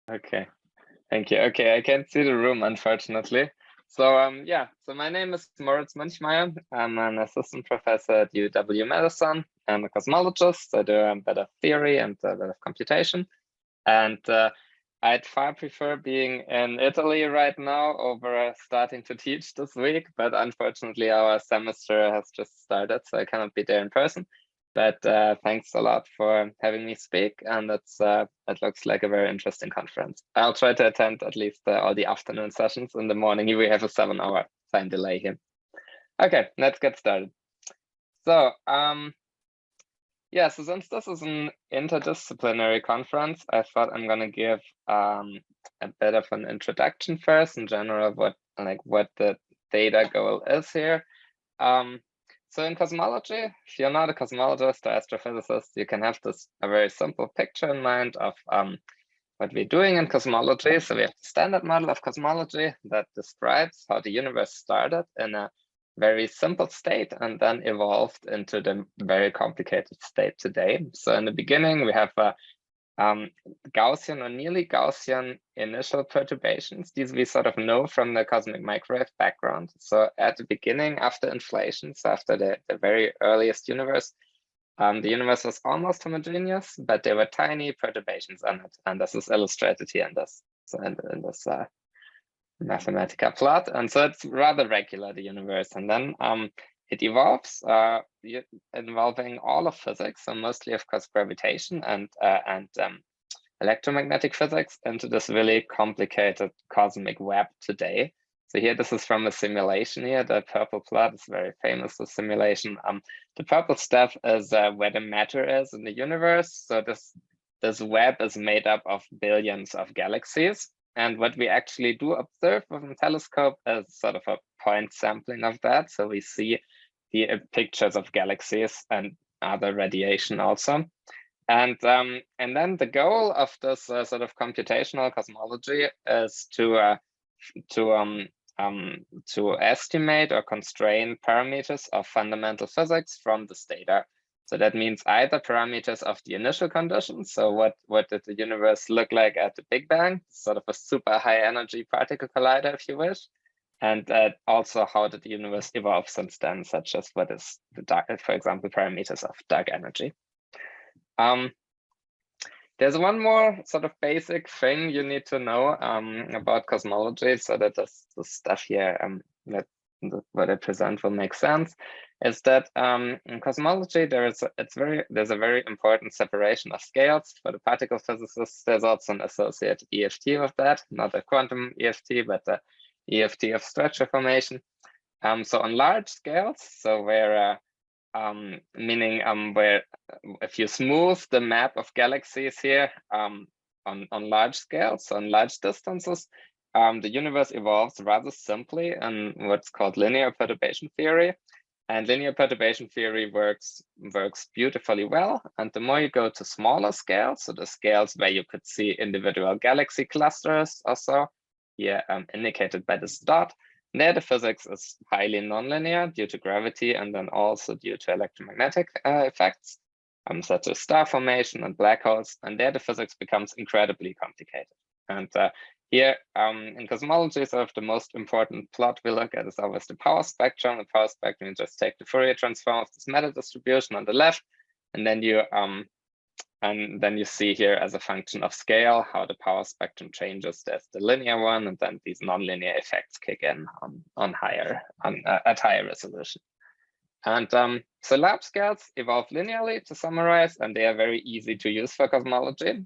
Okay, thank you. Okay, I can't see the room, unfortunately. So yeah, so my name is M.Münchmeyer. I'm an assistant professor at UW-Madison. I'm a cosmologist. I do a bit of theory and a bit of computation. And I'd far prefer being in Italy right now over starting to teach this week, but unfortunately our semester has just started, so I cannot be there in person. But thanks a lot for having me speak, and it looks like a very interesting conference. I'll try to attend at least all the afternoon sessions. In the morning, we have a 7-hour time delay here. Okay, let's get started. So yeah, so since this is an interdisciplinary conference, I thought I'm going to give a bit of an introduction first, in general, what the data goal is here. So in cosmology, if you're not a cosmologist or astrophysicist, you can have a very simple picture in mind of what we're doing in cosmology. So we have the standard model of cosmology that describes how the universe started in a very simple state and then evolved into the very complicated state today. So in the beginning, we have Gaussian or nearly Gaussian initial perturbations. These we sort of know from the cosmic microwave background. So at the beginning, after inflation, so after the very earliest universe, the universe was almost homogeneous, but there were tiny perturbations in it. And this is illustrated here in this mathematical plot. And so it's rather regular, the universe. And then it evolves, involving all of physics, so mostly, of course, gravitation and electromagnetic physics, into this really complicated cosmic web today. So here, this is from a simulation here. The purple plot is very famous, the simulation. The purple stuff is where the matter is in the universe. So this web is made up of billions of galaxies. And what we actually do observe with a telescope is sort of a point sampling of that. So we see the pictures of galaxies and other radiation also. And then the goal of this sort of computational cosmology is to estimate or constrain parameters of fundamental physics from this data. So that means either parameters of the initial conditions. So what did the universe look like at the Big Bang? Sort of a super high energy particle collider, if you wish. And also how did the universe evolve since then, such as what is the dark, for example, parameters of dark energy. There's one more sort of basic thing you need to know about cosmology, so that the stuff here what I present will make sense, is that in cosmology there's a very important separation of scales. For the particle physicists, there's also an associated EFT with that, not a quantum EFT, but the EFT of structure formation. So on large scales, so where meaning where if you smooth the map of galaxies here on large scales, on large distances, the universe evolves rather simply in what's called linear perturbation theory. And linear perturbation theory works beautifully well. And the more you go to smaller scales, so the scales where you could see individual galaxy clusters or so, here indicated by this dot, there the physics is highly nonlinear due to gravity and then also due to electromagnetic effects, such as star formation and black holes. And there the physics becomes incredibly complicated. And here in cosmology, sort of the most important plot we look at is always the power spectrum. The power spectrum, you just take the Fourier transform of this matter distribution on the left, and then you see here as a function of scale how the power spectrum changes. There's the linear one, and then these nonlinear effects kick in at higher resolution. And so lab scales evolve linearly, to summarize, and they are very easy to use for cosmology.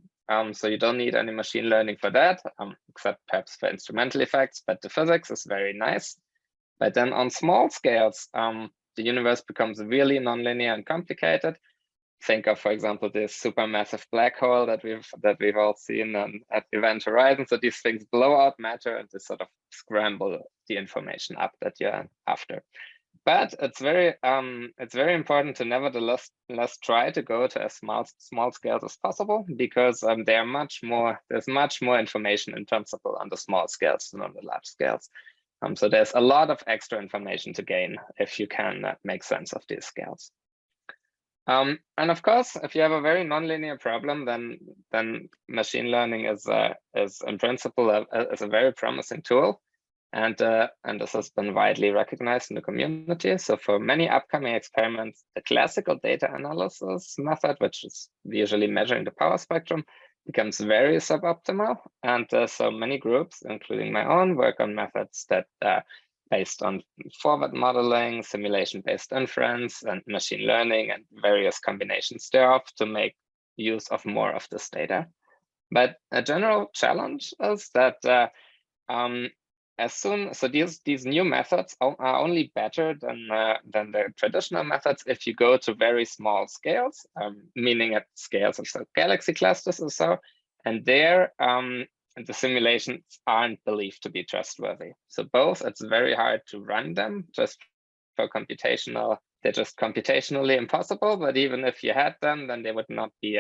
So you don't need any machine learning for that, except perhaps for instrumental effects, but the physics is very nice. But then on small scales, the universe becomes really nonlinear and complicated. Think of, for example, this supermassive black hole that we've all seen at Event Horizon. So these things blow out matter and they sort of scramble the information up that you're after. But it's very important to nevertheless try to go to as small scales as possible, because there's much more information in principle on the small scales than on the large scales. So there's a lot of extra information to gain if you can make sense of these scales. And of course, if you have a very nonlinear problem, then machine learning is in principle a very promising tool, and this has been widely recognized in the community. So for many upcoming experiments, the classical data analysis method, which is usually measuring the power spectrum, becomes very suboptimal. And so many groups, including my own, work on methods that based on forward modeling, simulation-based inference, and machine learning, and various combinations thereof to make use of more of this data. But a general challenge is that so these new methods are only better than the traditional methods if you go to very small scales, meaning at scales of galaxy clusters or so, and there the simulations aren't believed to be trustworthy. So both, it's very hard to run them just for computational. They're just computationally impossible. But even if you had them, then they would not be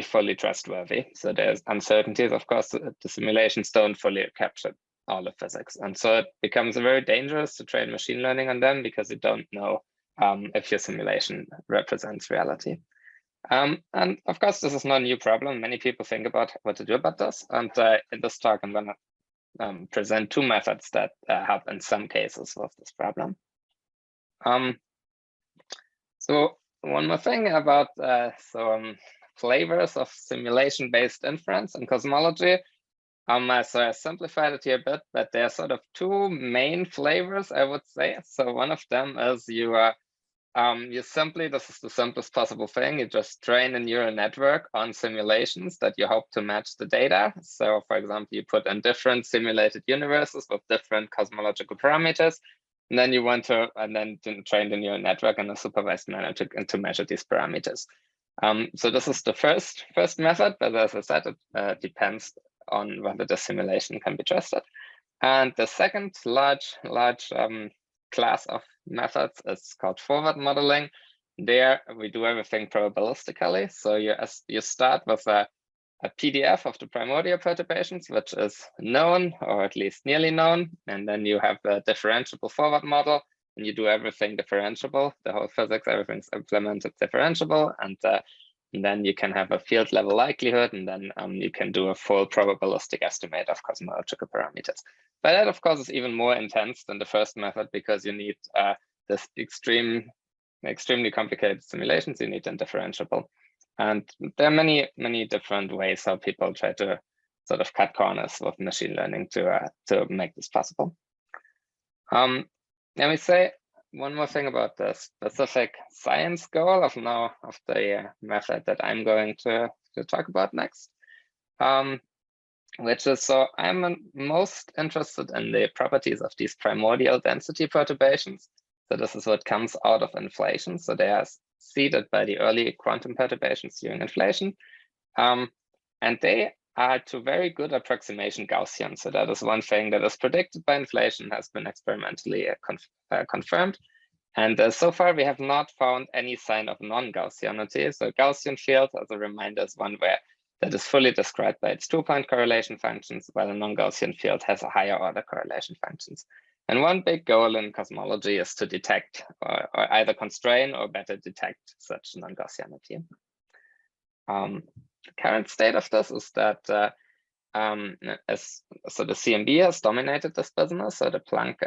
fully trustworthy. So there's uncertainties. Of course, the simulations don't fully capture all the physics, and so it becomes very dangerous to train machine learning on them because you don't know if your simulation represents reality. And of course, this is not a new problem. Many people think about what to do about this. And in this talk, I'm going to present two methods that help in some cases with this problem. So one more thing about flavors of simulation-based inference in cosmology. So I simplified it here a bit, but there are sort of two main flavors, I would say. So one of them is this is the simplest possible thing. You just train a neural network on simulations that you hope to match the data. So for example, you put in different simulated universes with different cosmological parameters, and then you want to train the neural network in a supervised manner to measure these parameters. So this is the first method, but as I said, it depends on whether the simulation can be trusted. And the second large class of methods is called forward modeling. There we do everything probabilistically. So you start with a PDF of the primordial perturbations, which is known, or at least nearly known. And then you have a differentiable forward model, and you do everything differentiable. The whole physics, everything's implemented differentiable. And then you can have a field level likelihood, and then you can do a full probabilistic estimate of cosmological parameters. But that, of course, is even more intense than the first method because you need this extremely complicated simulations. You need them differentiable. And there are many different ways how people try to sort of cut corners with machine learning to make this possible. Let me say one more thing about the specific science goal of the method that I'm going to talk about next, which is, so I'm most interested in the properties of these primordial density perturbations. So this is what comes out of inflation. So they are seeded by the early quantum perturbations during inflation. And they are to very good approximation Gaussian. So that is one thing that is predicted by inflation, has been experimentally confirmed. And so far, we have not found any sign of non-Gaussianity. So Gaussian field, as a reminder, is one that is fully described by its two-point correlation functions, while a non-Gaussian field has a higher order correlation functions. And one big goal in cosmology is to detect or either constrain or better detect such non-Gaussianity. The current state of this is that so the CMB has dominated this business. So the Planck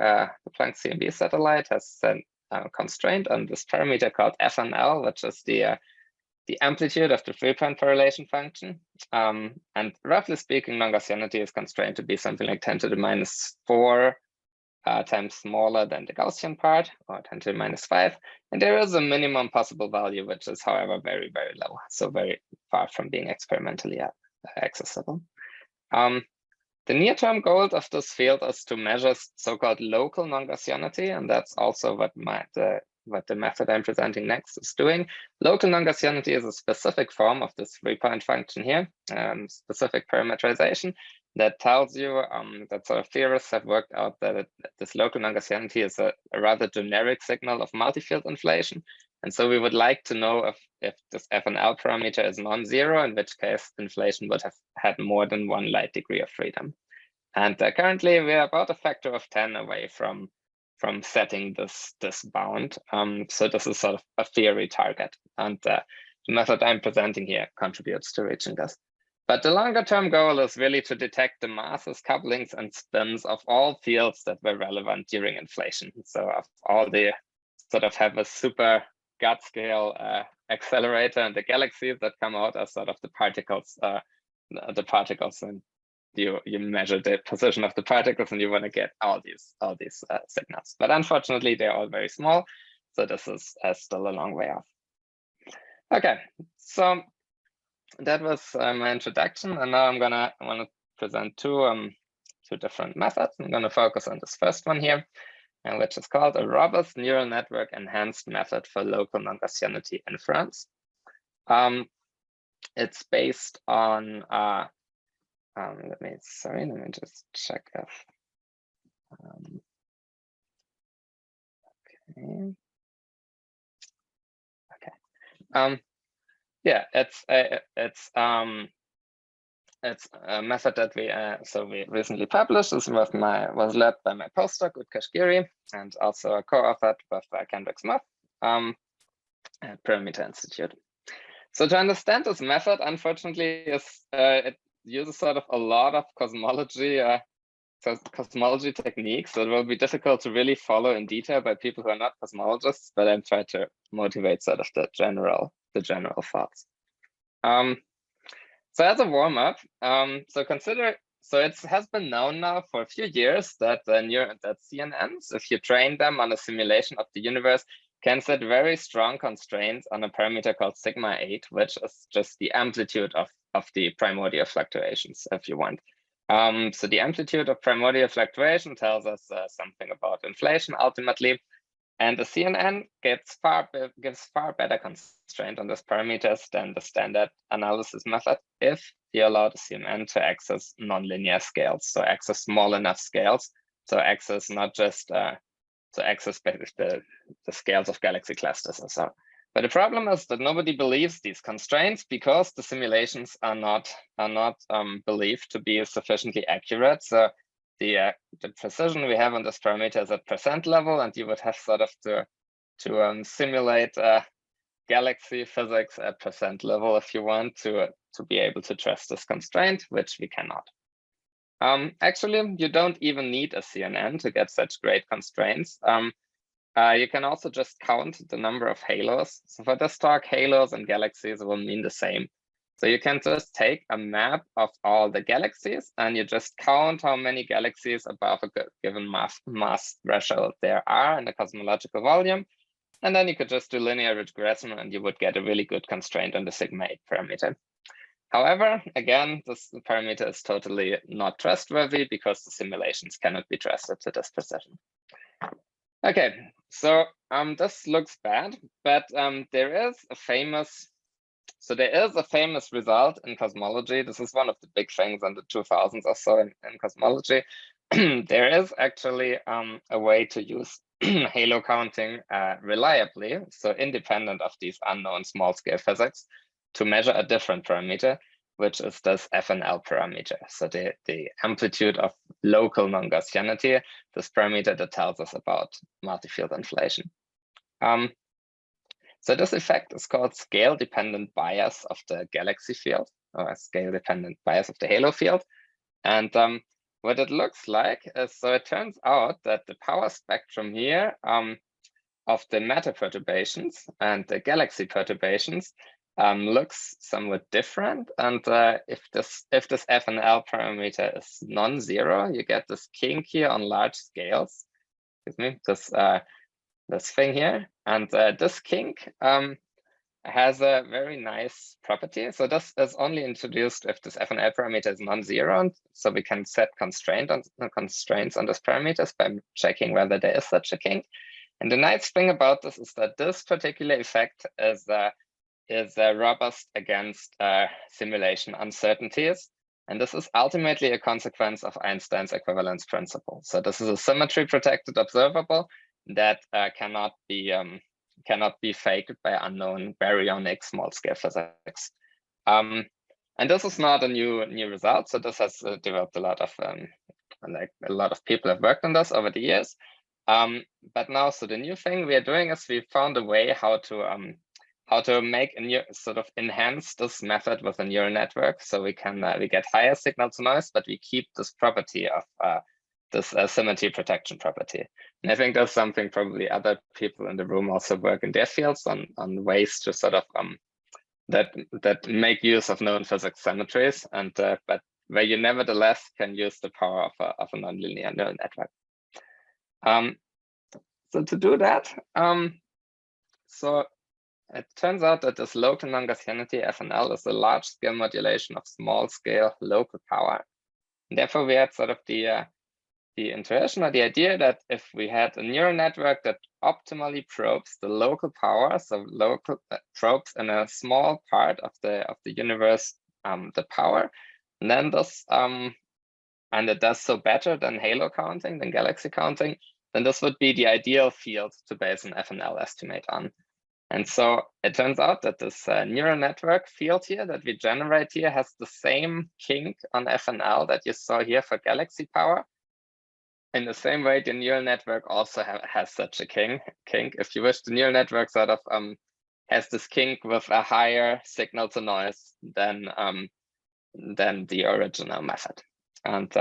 CMB satellite has constrained on this parameter called FNL, which is the amplitude of the three-point correlation function. And roughly speaking, non-Gaussianity is constrained to be something like 10 to the minus 4 times smaller than the Gaussian part, or 10 to the minus 5. And there is a minimum possible value, which is, however, very, very low. So very far from being experimentally accessible. The near-term goal of this field is to measure so-called local non-Gaussianity, and that's also what the method I'm presenting next is doing. Local non-Gaussianity is a specific form of this three-point function here, specific parameterization that tells you that sort of theorists have worked out that this local non-Gaussianity is a rather generic signal of multi-field inflation. And so we would like to know if this FNL parameter is non-zero, in which case inflation would have had more than one light degree of freedom. And currently we're about a factor of 10 away from setting this bound. So this is sort of a theory target, and the method I'm presenting here contributes to reaching this. But the longer term goal is really to detect the masses, couplings, and spins of all fields that were relevant during inflation. So of all the sort of have a super gut scale accelerator and the galaxies that come out as sort of the particles, and you measure the position of the particles and you want to get all these signals. But unfortunately, they're all very small. So this is still a long way off. Okay, so that was my introduction, and now I want to present two different methods. I'm going to focus on this first one here, which is called a robust neural network enhanced method for local non-Gaussianity inference. It's based on let me just check if okay. Yeah, it's a method that we recently published. This was led by my postdoc Utkarsh Giri, and also co-authored with Kendrick Smith at Parameter Institute. So to understand this method, unfortunately, it uses sort of a lot of cosmology techniques that will be difficult to really follow in detail by people who are not cosmologists, but I'm trying to motivate sort of the general thoughts. So as a warm-up, so it has been known now for a few years that that CNNs, if you train them on a simulation of the universe, can set very strong constraints on a parameter called sigma 8, which is just the amplitude of the primordial fluctuations, if you want. So the amplitude of primordial fluctuation tells us something about inflation ultimately, and the CNN gives far better constraint on these parameters than the standard analysis method if you allow the CNN to access nonlinear scales, so access small enough scales, so access not just access the scales of galaxy clusters and so on. But the problem is that nobody believes these constraints because the simulations are not believed to be sufficiently accurate. So the precision we have on this parameter is at percent level, and you would have sort of to simulate galaxy physics at percent level if you want to be able to trust this constraint, which we cannot. Actually, you don't even need a CNN to get such great constraints. You can also just count the number of halos. So for this talk, halos and galaxies will mean the same. So you can just take a map of all the galaxies and you just count how many galaxies above a given mass threshold there are in the cosmological volume. And then you could just do linear regression and you would get a really good constraint on the sigma 8 parameter. However, again, this parameter is totally not trustworthy because the simulations cannot be trusted to this precision. Okay, so this looks bad, but there is a famous result in cosmology. This is one of the big things in the 2000s or so in cosmology. There is actually a way to use halo counting reliably, so independent of these unknown small-scale physics, to measure a different parameter, which is this FNL parameter. So the amplitude of local non-Gaussianity, this parameter that tells us about multi-field inflation. So this effect is called scale-dependent bias of the galaxy field, or scale-dependent bias of the halo field. And what it looks like is, so it turns out that the power spectrum here of the matter perturbations and the galaxy perturbations looks somewhat different. And if this FNL parameter is non-zero, you get this kink here on large scales. Excuse me, this thing here. And this kink has a very nice property. So this is only introduced if this FNL parameter is non-zero. So we can set constraints on this parameters by checking whether there is such a kink. And the nice thing about this is that this particular effect is robust against simulation uncertainties. And this is ultimately a consequence of Einstein's equivalence principle. So this is a symmetry protected observable that cannot be faked by unknown baryonic small scale physics. And this is not a new result. So this has developed a lot of people have worked on this over the years. But now, so the new thing we are doing is we found a way how to make a new sort of enhance this method with a neural network, so we can we get higher signal to noise, but we keep this property of this symmetry protection property. And I think that's something probably other people in the room also work in their fields on ways to sort of that make use of known physics symmetries, and but where you nevertheless can use the power of a nonlinear neural network. So to do that, so it turns out that this local non-Gaussianity FNL is a large-scale modulation of small-scale local power. And therefore, we had sort of the intuition or the idea that if we had a neural network that optimally probes the local power, so local probes in a small part of the universe, the power, and then this and it does so better than halo counting, than galaxy counting, then this would be the ideal field to base an FNL estimate on. And so it turns out that this neural network field here that we generate here has the same kink on FNL that you saw here for galaxy power. In the same way, the neural network also has such a kink. If you wish, the neural network sort of has this kink with a higher signal to noise than the original method. And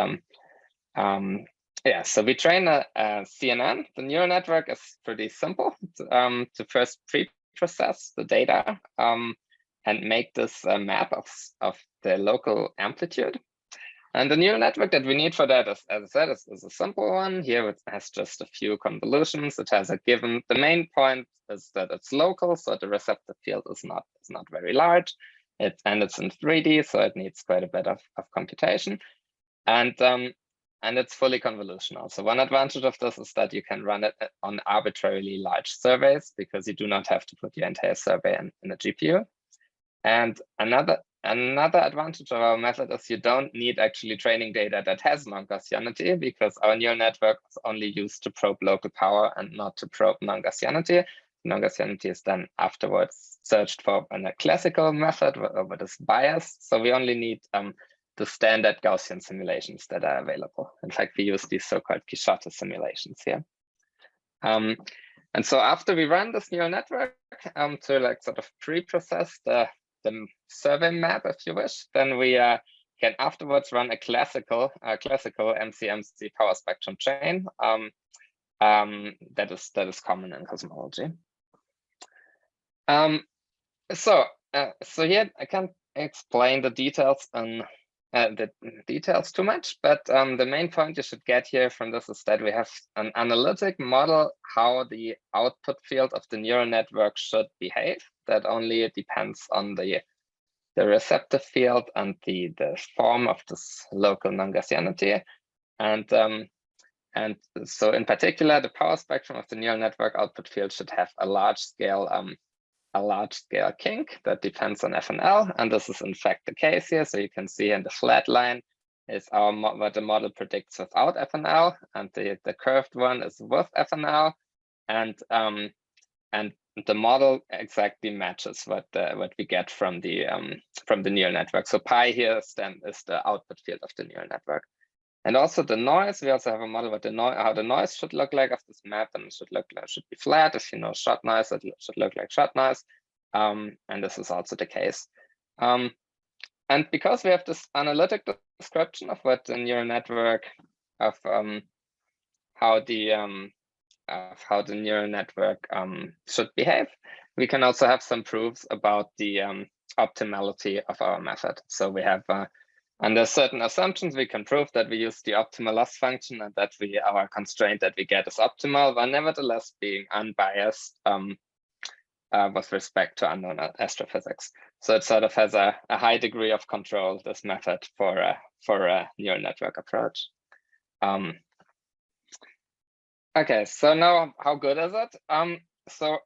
yeah, so we train a CNN. The neural network is pretty simple to first pre-process the data and make this map of the local amplitude. And the neural network that we need for that, as I said, is a simple one. Here it has just a few convolutions. It has a given. The main point is that it's local, so the receptive field is not very large. It's in 3D, so it needs quite a bit of computation. And it's fully convolutional. So one advantage of this is that you can run it on arbitrarily large surveys because you do not have to put your entire survey in a GPU. And another advantage of our method is you don't need actually training data that has non-Gaussianity, because our neural network is only used to probe local power and not to probe non-Gaussianity. Non-Gaussianity is then afterwards searched for in a classical method with this bias. So we only need the standard Gaussian simulations that are available. In fact, we use these so-called Quixote simulations here. And so after we run this neural network to like sort of pre-process the survey map, if you wish, then we can afterwards run a classical MC-MC power spectrum chain that is common in cosmology. So here I can't explain the details too much, but the main point you should get here from this is that we have an analytic model how the output field of the neural network should behave. That only depends on the receptive field and the form of this local non-Gaussianity. And so in particular, the power spectrum of the neural network output field should have a large scale kink that depends on FNL, and this is in fact the case here. So you can see in the flat line is what the model predicts without FNL, and the curved one is with FNL, and the model exactly matches what we get from the neural network. So pi here is the output field of the neural network. And also the noise, we also have a model with how the noise should look like of this map, and it should be flat. If you know shot noise, it should look like shot noise. And this is also the case. And because we have this analytic description of what the neural network of how the neural network should behave, we can also have some proofs about the optimality of our method. So we have under certain assumptions, we can prove that we use the optimal loss function and that our constraint that we get is optimal, but nevertheless being unbiased with respect to unknown astrophysics. So it sort of has a high degree of control, this method for a neural network approach. Okay, so now how good is it? So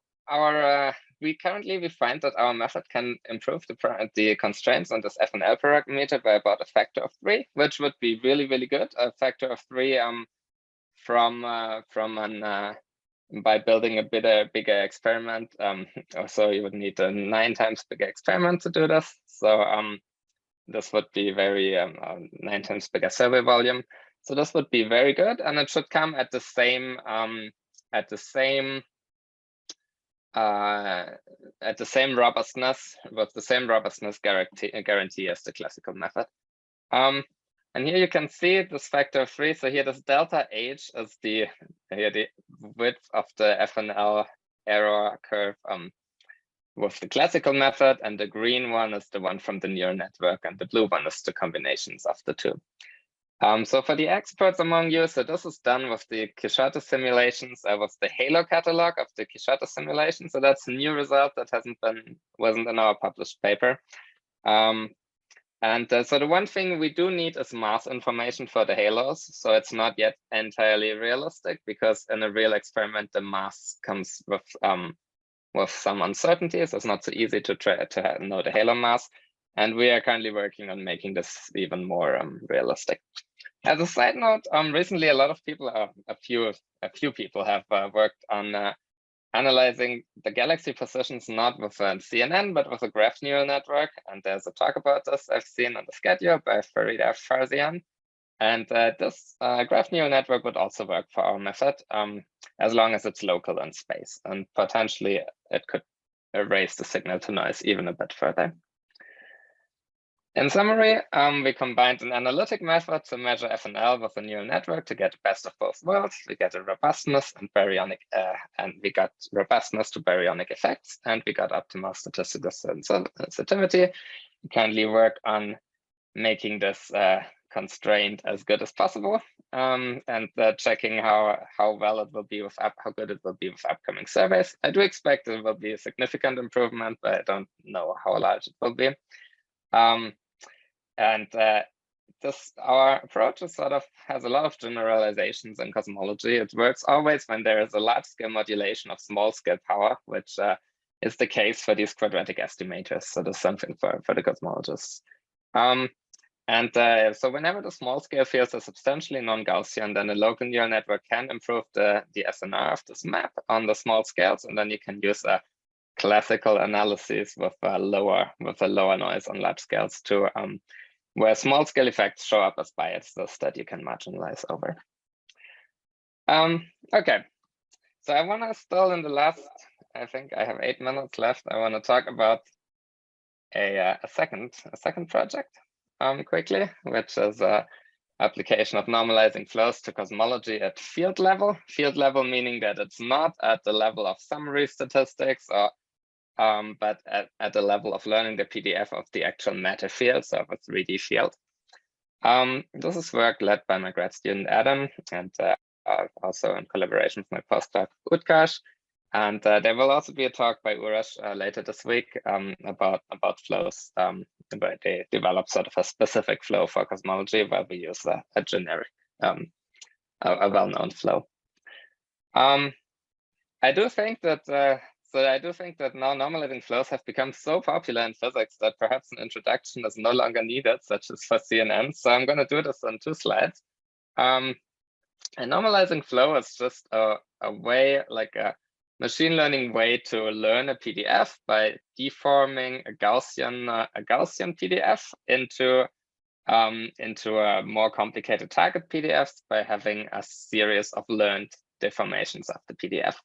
we find that our method can improve the constraints on this FNL parameter by about a factor of 3, which would be really, really good. A factor of 3 by building a bigger experiment. So you would need a 9 times bigger experiment to do this. So this would be very 9 times bigger survey volume. So this would be very good, and it should come at the same robustness, with the same robustness guarantee as the classical method. And here you can see this factor of 3. So here this delta H is the width of the FNL error curve with the classical method, and the green one is the one from the neural network, and the blue one is the combinations of the two. So for the experts among you, so this is done with the Quixote simulations, with the Halo catalog of the Quixote simulation. So that's a new result that wasn't in our published paper. So the one thing we do need is mass information for the halos. So it's not yet entirely realistic, because in a real experiment, the mass comes with some uncertainties. It's not so easy to try to know the halo mass. And we are currently working on making this even more realistic. As a side note, recently a lot of people, a few people have worked on analyzing the galaxy positions, not with a CNN, but with a graph neural network. And there's a talk about this I've seen on the schedule by Farida Farzian. And this graph neural network would also work for our method, as long as it's local in space. And potentially it could raise the signal to noise even a bit further. In summary, we combined an analytic method to measure FNL with a neural network to get the best of both worlds. We get a robustness and baryonic, and we got robustness to baryonic effects, and we got optimal statistical sensitivity. We currently work on making this constraint as good as possible, and checking how well it will be with how good it will be with upcoming surveys. I do expect it will be a significant improvement, but I don't know how large it will be. Our approach is has a lot of generalizations in cosmology. It works always when there is a large-scale modulation of small-scale power, which is the case for these quadratic estimators. So there's something for the cosmologists. So whenever the small-scale fields are substantially non-Gaussian, then a local neural network can improve the SNR of this map on the small scales, and then you can use a classical analysis with a lower noise on large scales to where small scale effects show up as biases that you can marginalize over. Okay, so I want to still in the last, I think I have 8 minutes left. I want to talk about a second project quickly, which is application of normalizing flows to cosmology at field level. Field level meaning that it's not at the level of summary statistics or but at the level of learning the PDF of the actual matter field, so of a 3D field. This is work led by my grad student Adam, and also in collaboration with my postdoc Utkarsh. And there will also be a talk by Urash later this week about flows. But they develop sort of a specific flow for cosmology, where we use a generic, a well-known flow. I do think that now normalizing flows have become so popular in physics that perhaps an introduction is no longer needed, such as for CNN. So I'm going to do this on 2 slides. A normalizing flow is just a way, like a machine learning way to learn a PDF by deforming a Gaussian PDF into a more complicated target PDFs by having a series of learned deformations of the PDF.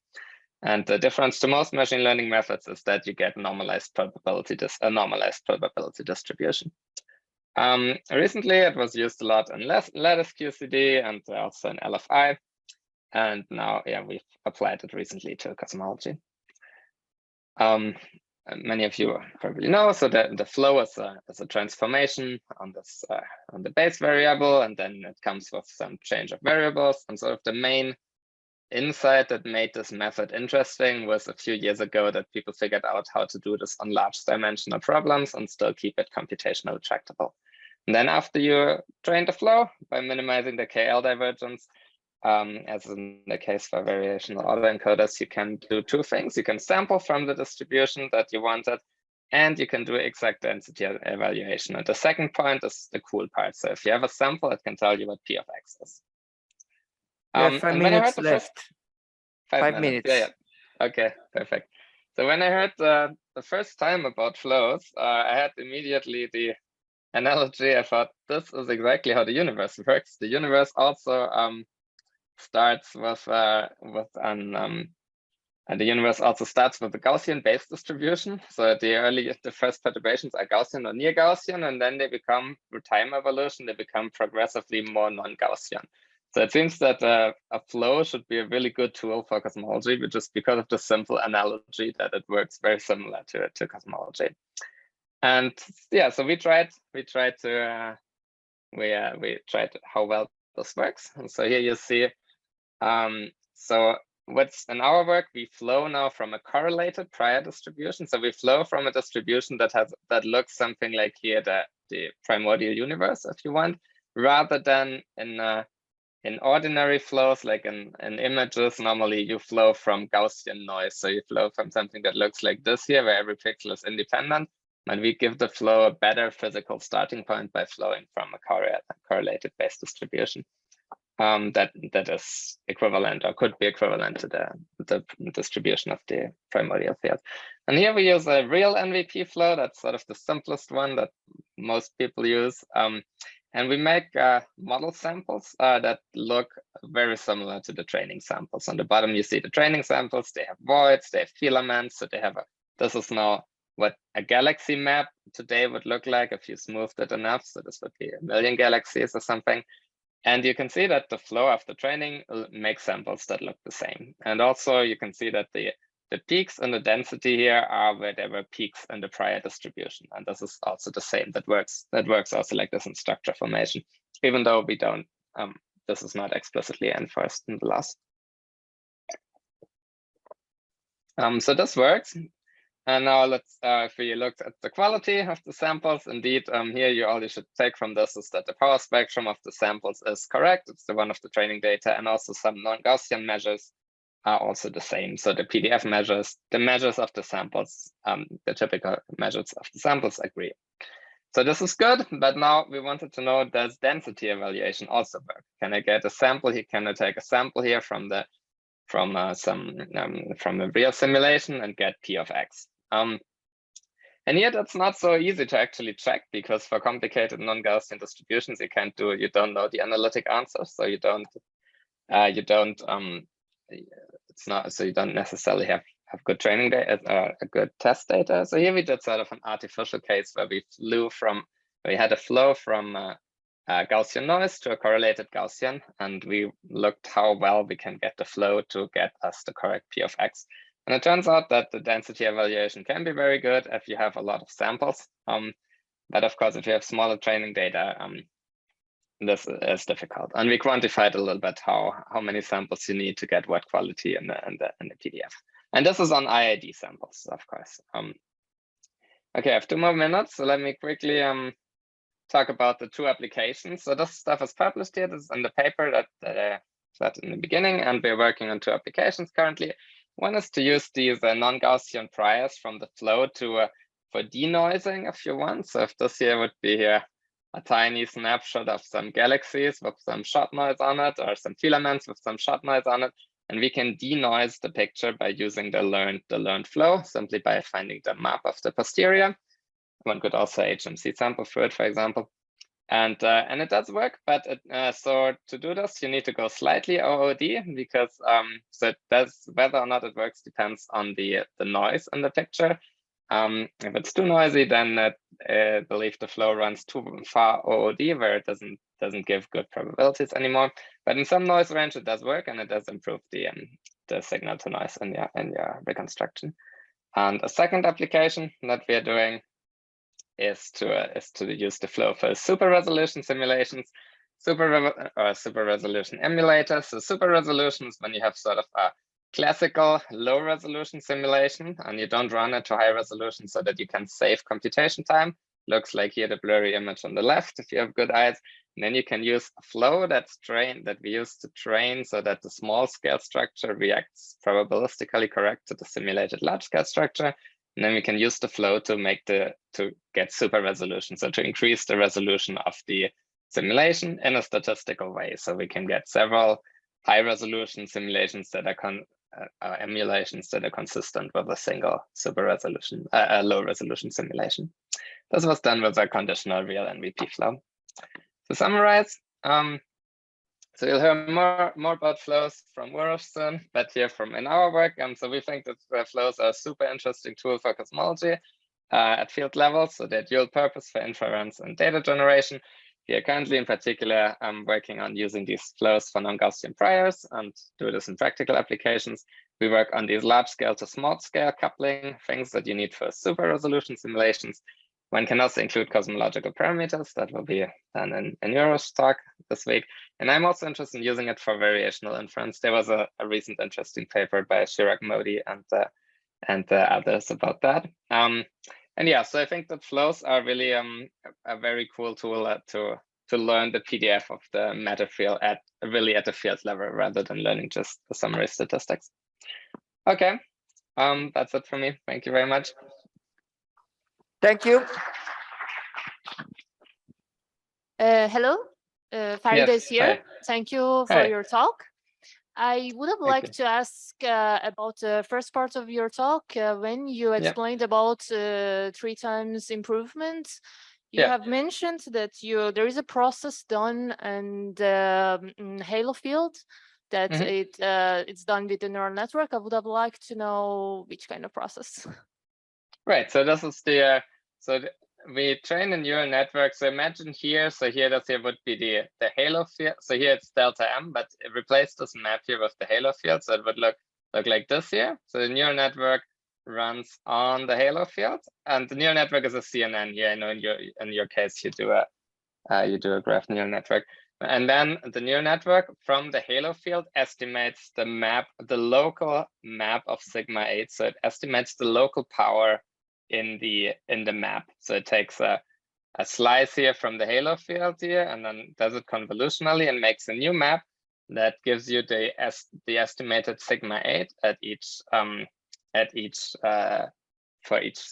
And the difference to most machine learning methods is that you get normalized probability distribution. Recently, it was used a lot in lattice QCD and also in LFI. And now, yeah, we've applied it recently to cosmology. Many of you probably know, so the flow is a transformation on this on the base variable, and then it comes with some change of variables. And sort of the main insight that made this method interesting was a few years ago that people figured out how to do this on large dimensional problems and still keep it computationally tractable. And then after you train the flow by minimizing the KL divergence, as in the case for variational autoencoders, you can do 2 things. You can sample from the distribution that you wanted, and you can do exact density evaluation. And the second point is the cool part. So if you have a sample, it can tell you what P of X is. We have 5 minutes left. 5 minutes. Yeah. Okay, perfect. So when I heard the first time about flows, I had immediately analogy, I thought this is exactly how the universe works. The universe also starts with the universe also starts with a Gaussian base distribution. So the first perturbations are Gaussian or near Gaussian, and then they become, through time evolution, they become progressively more non-Gaussian. So it seems that a flow should be a really good tool for cosmology, but just because of the simple analogy that it works very similar to cosmology. And yeah, so we tried how well this works. And so here you see, so what's in our work, we flow now from a correlated prior distribution. So we flow from a distribution that looks something like here, the primordial universe, if you want, rather than in ordinary flows, like in images, normally you flow from Gaussian noise. So you flow from something that looks like this here, where every pixel is independent. And we give the flow a better physical starting point by flowing from a correlated base distribution that is equivalent or could be equivalent to the distribution of the primordial field. And here we use a real NVP flow. That's sort of the simplest one that most people use. And we make model samples that look very similar to the training samples. On the bottom, you see the training samples. They have voids, they have filaments. So they have this is now what a galaxy map today would look like if you smoothed it enough. So this would be 1 million galaxies or something. And you can see that the flow after training makes samples that look the same. And also you can see that the peaks in the density here are where there were peaks in the prior distribution. And this is also the same. That works also like this in structure formation, even though we don't, this is not explicitly enforced in the laws. So this works. And now let's, if we look at the quality of the samples, indeed, here all you should take from this is that the power spectrum of the samples is correct. It's the one of the training data, and also some non-Gaussian measures are also the same. So the PDF measures, the measures of the samples, the typical measures of the samples agree. So this is good, but now we wanted to know, does density evaluation also work? Can I get a sample here? Can I take a sample here from a real simulation and get P of X? And yet it's not so easy to actually check, because for complicated non-Gaussian distributions, you don't know the analytic answer, so you don't necessarily have good training data, a good test data. So here we did sort of an artificial case where we had a flow from Gaussian noise to a correlated Gaussian, and we looked how well we can get the flow to get us the correct P of X. And it turns out that the density evaluation can be very good if you have a lot of samples. But of course, if you have smaller training data, this is difficult. And we quantified a little bit how many samples you need to get what quality in the PDF. And this is on IID samples, of course. Okay, I have 2 more minutes, so let me quickly talk about the 2 applications. So this stuff is published here. This is in the paper that I said in the beginning, and we're working on 2 applications currently. One is to use these non-Gaussian priors from the flow for denoising, if you want. So if this here would be here a tiny snapshot of some galaxies with some shot noise on it, or some filaments with some shot noise on it, and we can denoise the picture by using the learned flow, simply by finding the map of the posterior. One could also HMC sample for it, for example. And it does work, but so to do this, you need to go slightly OOD, because whether or not it works depends on the noise in the picture. If it's too noisy, then I believe the flow runs too far OOD, where it doesn't give good probabilities anymore. But in some noise range, it does work, and it does improve the signal to noise in your reconstruction. And a second application that we are doing is to use the flow for super resolution simulations, super resolution emulators. So super resolution is when you have sort of a classical low resolution simulation and you don't run it to high resolution so that you can save computation time. Looks like here the blurry image on the left if you have good eyes. And then you can use a flow that we use to train so that the small scale structure reacts probabilistically correct to the simulated large scale structure. And then we can use the flow to get super resolution, so to increase the resolution of the simulation in a statistical way. So we can get several high resolution simulations that are emulations that are consistent with a single super resolution, low resolution simulation. This was done with a conditional real NVP flow. To summarize, so you'll hear more about flows from Wurush soon, but here from in our work. So we think that flows are a super interesting tool for cosmology at field level. So they're dual purpose for inference and data generation. We are currently, in particular, working on using these flows for non-Gaussian priors and do this in practical applications. We work on these large-scale to small-scale coupling, things that you need for super resolution simulations. One can also include cosmological parameters. That will be done in Euro's talk this week. And I'm also interested in using it for variational inference. There was a recent interesting paper by Chirag Modi and others about that. And yeah, so I think that flows are really a very cool tool to learn the PDF of the matter field at the field level rather than learning just the summary statistics. Okay, that's it for me. Thank you very much. Thank you. Hello, Farida is here. Hi. Thank you for your talk. I would have liked to ask about the first part of your talk when you explained about 3 times improvement. You have mentioned that there is a process done in the halo field that it's done with the neural network. I would have liked to know which kind of process. Right. So this is we train a neural network. So imagine here, this would be the halo field. So here it's delta M, but replace this map here with the halo field. So it would look like this here. So the neural network runs on the halo field, and the neural network is a CNN here. I know in your case you do a graph neural network, and then the neural network from the halo field estimates the local map of sigma 8. So it estimates the local power in the map. So it takes a slice here from the halo field here and then does it convolutionally and makes a new map that gives you the estimated sigma 8 for each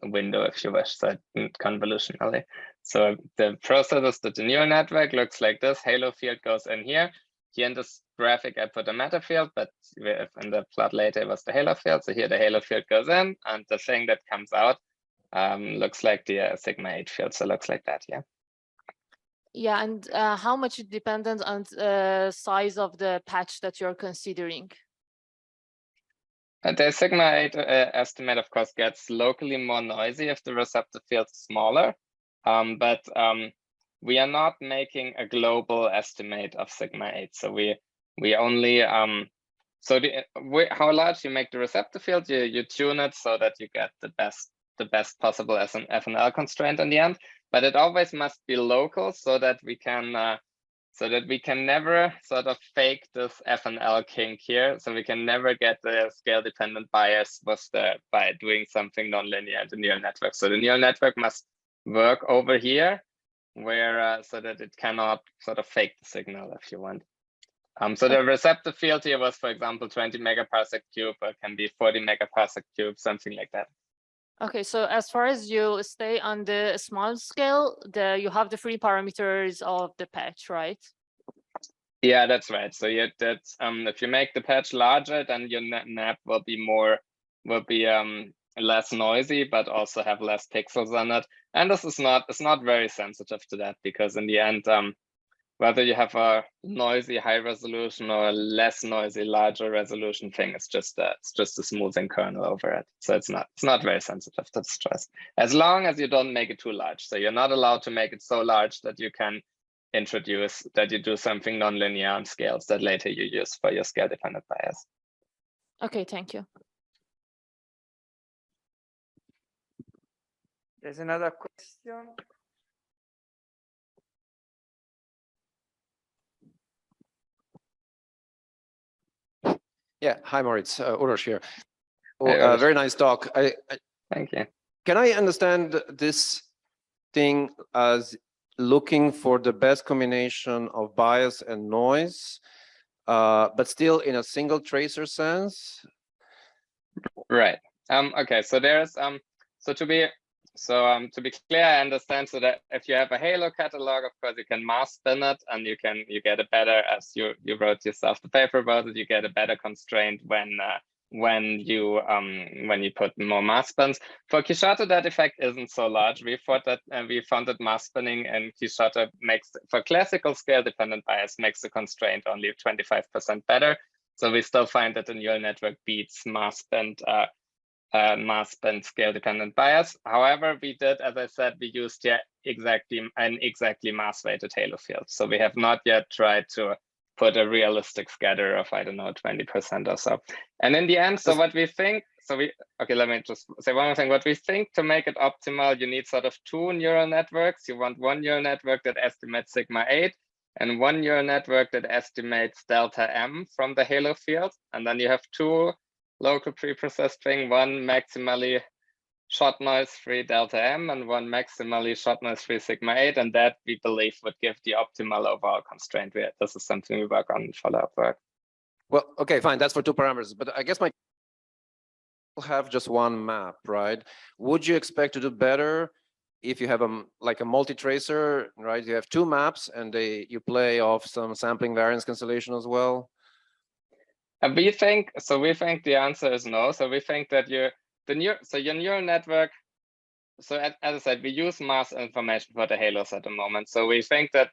window, if you wish, so convolutionally. So the process is that the neural network looks like this. Halo field goes in here. Here in this graphic, I put a matter field, but in the plot later it was the halo field. So here the halo field goes in, and the thing that comes out looks like the sigma 8 field. So it looks like that, yeah. Yeah, and how much it depends on the size of the patch that you're considering? The sigma 8 estimate, of course, gets locally more noisy if the receptor field is smaller, but we are not making a global estimate of sigma 8. So we only how large you make the receptor field, you tune it so that you get the best possible as an FNL constraint in the end. But it always must be local so that we can never sort of fake this FNL kink here. So we can never get the scale dependent bias by doing something nonlinear in the neural network. So the neural network must work over here where so that it cannot sort of fake the signal if you want. So the receptor field here was, for example, 20 megaparsec cube, or it can be 40 megaparsec cube, something like that. Okay, so as far as you stay on the small scale, you have the 3 parameters of the patch, right? Yeah, that's right. So if you make the patch larger, then your map will be less noisy, but also have less pixels on it. And this is not very sensitive to that, because in the end, whether you have a noisy high resolution or a less noisy larger resolution thing, it's just a smoothing kernel over it. So it's not very sensitive to stress, as long as you don't make it too large. So you're not allowed to make it so large that you can introduce that you do something nonlinear on scales that later you use for your scale dependent bias. Okay, thank you. There's another question. Yeah, hi Moritz, Urosh here. Hey, very nice talk. Thank you. Can I understand this thing as looking for the best combination of bias and noise, but still in a single tracer sense? Right. Okay. So there's so to be So to be clear, I understand so that if you have a Halo catalog, of course you can mass spin it, and you get a better, as you wrote yourself the paper about it, you get a better constraint when you put more mass spins. For Quixote, that effect isn't so large. We thought that we found that mass spinning in Quixote makes, for classical scale dependent bias, makes the constraint only 25% better. So we still find that the neural network beats mass spin scale dependent bias. However, we did, as I said, we used here an exactly mass weighted halo field. So we have not yet tried to put a realistic scatter of, I don't know, 20% or so. And in the end, so what we think, okay, let me just say one more thing. What we think to make it optimal, you need sort of two neural networks. You want one neural network that estimates sigma 8 and one neural network that estimates delta M from the halo field. And then you have two local preprocessed thing, one maximally shot noise free delta M and one maximally shot noise free sigma 8, and that we believe would give the optimal overall constraint. This is something we work on in follow-up work. Well, okay, fine, that's for two parameters, but I guess my have just one map, right? Would you expect to do better if you have like a multi-tracer, right? You have two maps and you play off some sampling variance cancellation as well? We think the answer is no. So we think that your neural network, so as I said, we use mass information for the halos at the moment. So we think that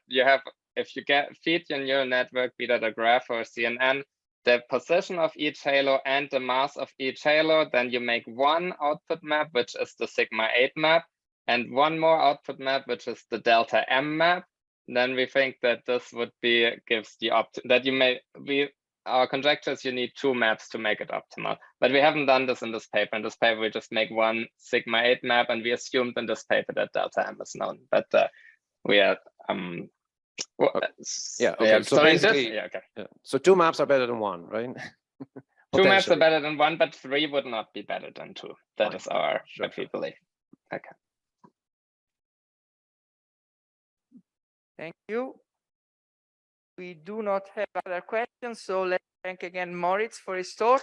if you feed your neural network, be that a graph or a CNN, the position of each halo and the mass of each halo, then you make one output map, which is the sigma 8 map, and one more output map, which is the delta M map. Then we think that this would gives the our conjecture is you need two maps to make it optimal, but we haven't done this in this paper. In this paper, we just make one sigma 8 map, and we assumed in this paper that delta M is known, but we are So basically, so two maps are better than one, right? Two maps are better than one, but three would not be better than two. That is what we believe. Okay. Thank you. We do not have other questions, so let's thank again Moritz for his talk.